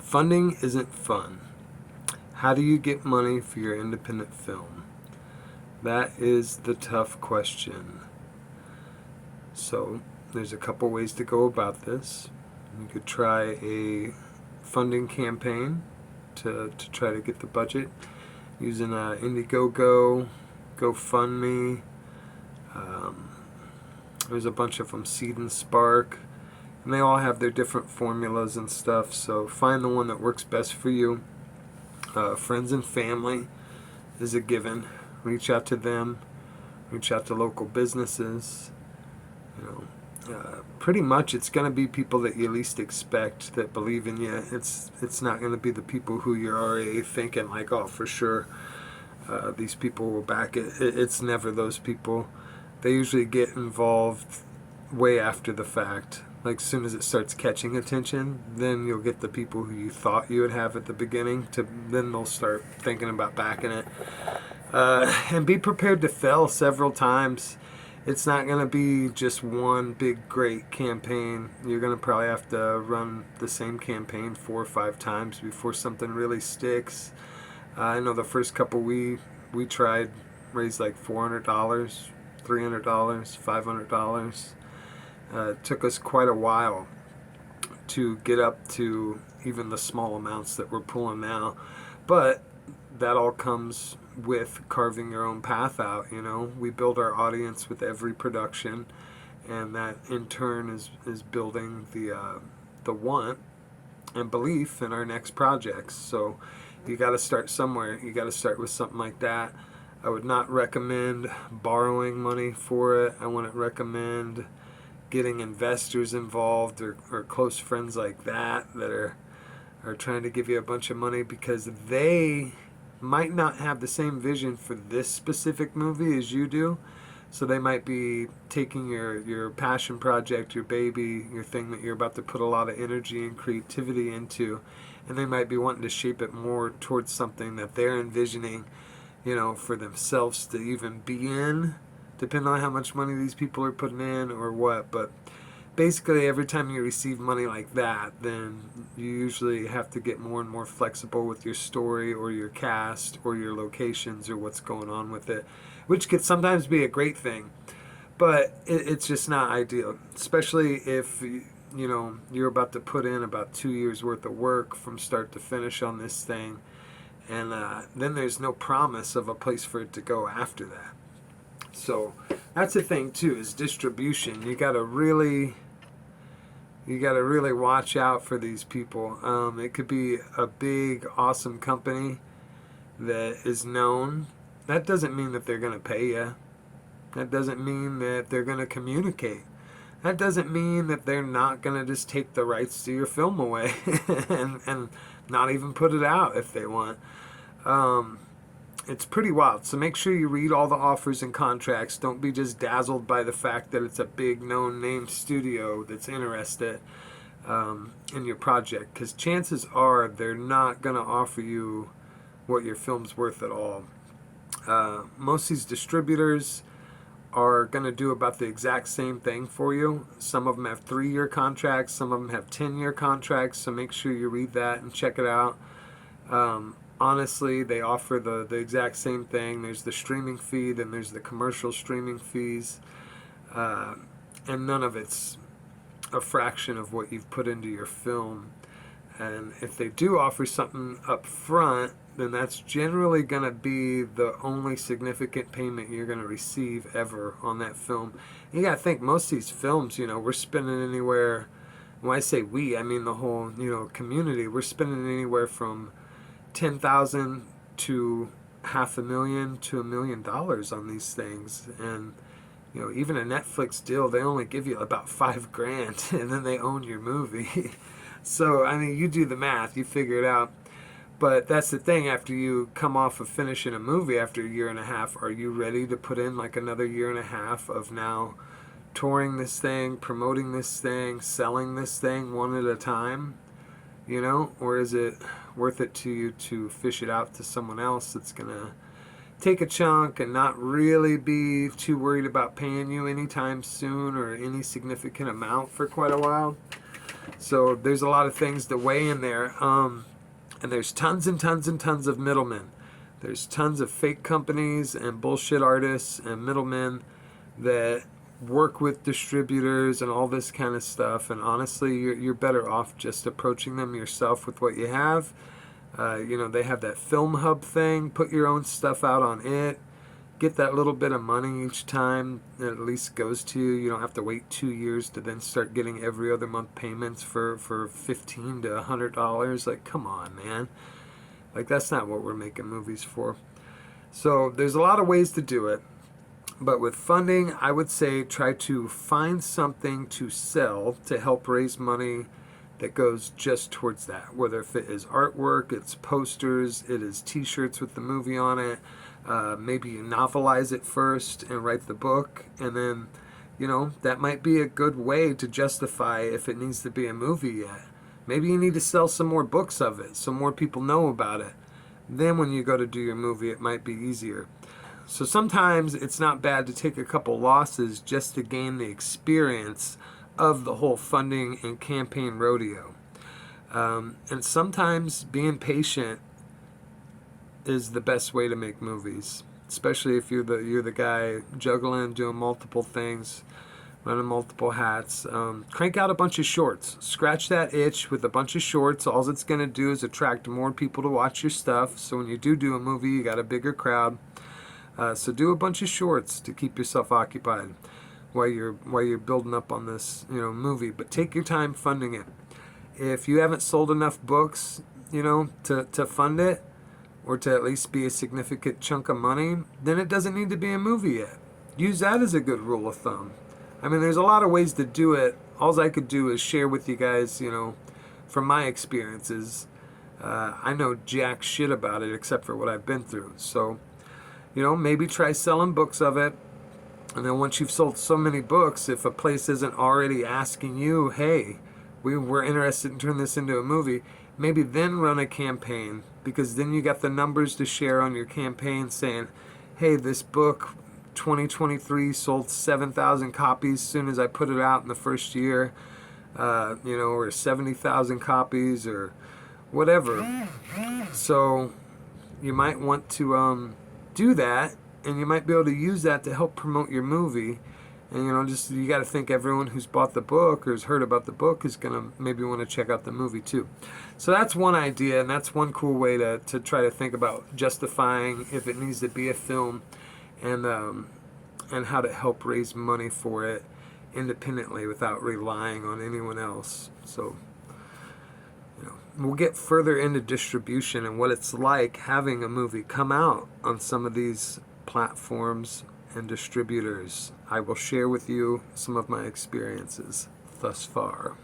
Funding isn't fun. How do you get money for your independent film? That is the tough question. So, there's a couple ways to go about this. You could try a funding campaign to try to get the budget using Indiegogo, GoFundMe. Um, there's a bunch of them, Seed and Spark, and they all have their different formulas and stuff. So find the one that works best for you. Friends and family is a given. Reach out to them. Reach out to local businesses. Pretty much it's going to be people that you least expect that believe in you. It's not going to be the people who you're already thinking like, oh, for sure, these people will back it. It's never those people. They usually get involved way after the fact. Like, as soon as it starts catching attention, then you'll get the people who you thought you would have at the beginning. Then they'll start thinking about backing it. And be prepared to fail several times. It's not going to be just one big, great campaign. You're going to probably have to run the same campaign 4 or 5 times before something really sticks. I know the first couple we tried raised like $400, $300, $500. It took us quite a while to get up to even the small amounts that we're pulling now. But that all comes with carving your own path out. We build our audience with every production, and that in turn is building the want and belief in our next projects. So you got to start somewhere. You got to start with something like that. I would not recommend borrowing money for it. I wouldn't recommend getting investors involved or close friends like that are trying to give you a bunch of money, because they might not have the same vision for this specific movie as you do. So they might be taking your passion project, your baby, your thing that you're about to put a lot of energy and creativity into, and they might be wanting to shape it more towards something that they're envisioning, for themselves to even be in, depending on how much money these people are putting in or what. But basically, every time you receive money like that, then you usually have to get more and more flexible with your story or your cast or your locations or what's going on with it, which could sometimes be a great thing, but it's just not ideal, especially if you're about to put in about 2 years worth of work from start to finish on this thing, and then there's no promise of a place for it to go after that. So that's the thing too, is distribution. You gotta really watch out for these people. It could be a big, awesome company that is known. That doesn't mean that they're gonna pay you. That doesn't mean that they're gonna communicate. That doesn't mean that they're not gonna just take the rights to your film away and not even put it out if they want. It's pretty wild. So make sure you read all the offers and contracts. Don't be just dazzled by the fact that it's a big known name studio that's interested in your project, because chances are they're not going to offer you what your film's worth at all. Most of these distributors are going to do about the exact same thing for you. Some of them have 3-year contracts. Some of them have 10-year contracts. So make sure you read that and check it out. Honestly, they offer the exact same thing. There's the streaming fee, then there's the commercial streaming fees, and none of it's a fraction of what you've put into your film. And if they do offer something up front, then that's generally going to be the only significant payment you're going to receive ever on that film. You got to think, most of these films, we're spending anywhere, when I say we, I mean the whole, community, we're spending anywhere from $10,000 to $500,000 to $1 million on these things. And even a Netflix deal, they only give you about $5,000 and then they own your movie. So you do the math, you figure it out. But that's the thing, after you come off of finishing a movie after 1.5 years, are you ready to put in like another 1.5 years of now touring this thing, promoting this thing, selling this thing one at a time? Or is it worth it to you to fish it out to someone else that's going to take a chunk and not really be too worried about paying you anytime soon or any significant amount for quite a while? So there's a lot of things to weigh in there. And there's tons and tons and tons of middlemen. There's tons of fake companies and bullshit artists and middlemen that work with distributors and all this kind of stuff. And honestly, you're better off just approaching them yourself with what you have. They have that Film Hub thing. Put your own stuff out on it. Get that little bit of money each time that at least goes to you. You don't have to wait 2 years to then start getting every other month payments for $15 to $100. Like, come on, man. Like, that's not what we're making movies for. So there's a lot of ways to do it. But with funding, I would say try to find something to sell to help raise money that goes just towards that. Whether if it is artwork, it's posters, it is t-shirts with the movie on it. Maybe you novelize it first and write the book, and then, that might be a good way to justify if it needs to be a movie yet. Maybe you need to sell some more books of it so more people know about it. Then when you go to do your movie, it might be easier. So sometimes it's not bad to take a couple losses just to gain the experience of the whole funding and campaign rodeo. And sometimes being patient is the best way to make movies, especially if you're the guy juggling, doing multiple things, running multiple hats. Crank out a bunch of shorts. Scratch that itch with a bunch of shorts. All it's going to do is attract more people to watch your stuff. So when you do a movie, you got a bigger crowd. So do a bunch of shorts to keep yourself occupied while you're building up on this movie. But take your time funding it. If you haven't sold enough books, to fund it, or to at least be a significant chunk of money, then it doesn't need to be a movie yet. Use that as a good rule of thumb. I mean, there's a lot of ways to do it. All I could do is share with you guys, from my experiences. I know jack shit about it except for what I've been through. So, maybe try selling books of it. And then once you've sold so many books, if a place isn't already asking you, hey, we're interested in turning this into a movie, maybe then run a campaign, because then you got the numbers to share on your campaign saying, hey, this book 2023 sold 7,000 copies as soon as I put it out in the first year, or 70,000 copies or whatever. So you might want to do that, and you might be able to use that to help promote your movie. And you got to think everyone who's bought the book or has heard about the book is gonna maybe want to check out the movie too. So that's one idea, and that's one cool way to try to think about justifying if it needs to be a film, and how to help raise money for it independently without relying on anyone else. So we'll get further into distribution and what it's like having a movie come out on some of these platforms and distributors. I will share with you some of my experiences thus far.